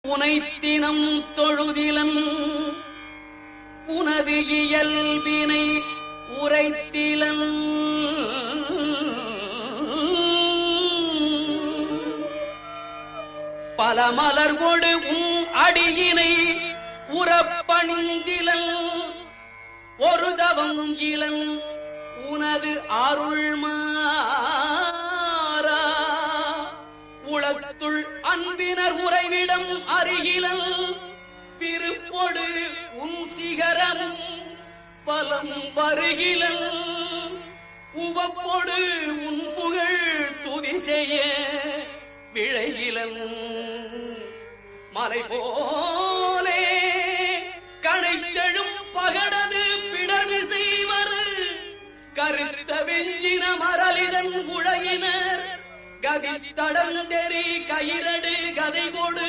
புனைத்தினம் தொழுதிலன் உனது இயல்பினை உரைத்திலன் பல மலர் கொடு உன் அடியினை உறப்பணிந்திலன் ஒரு தவம் இலன் உனது அருள்மாறா உளத்துள் அன்பினர் உறைவிடம் அருகிலன் விருப்பொடு உன் சிகரமும் பலம் வருகிலன் உவப்பொடு உன் புகழ் துதி செய்ய விழைகிலன் மலை போலே கணைத்தெழும் பகடது பிடர்விசை வரு கருத்த வெஞ்சின மரலிதன் குழையினர் கதி தடந்தெறி கயிரடு கதை கொடு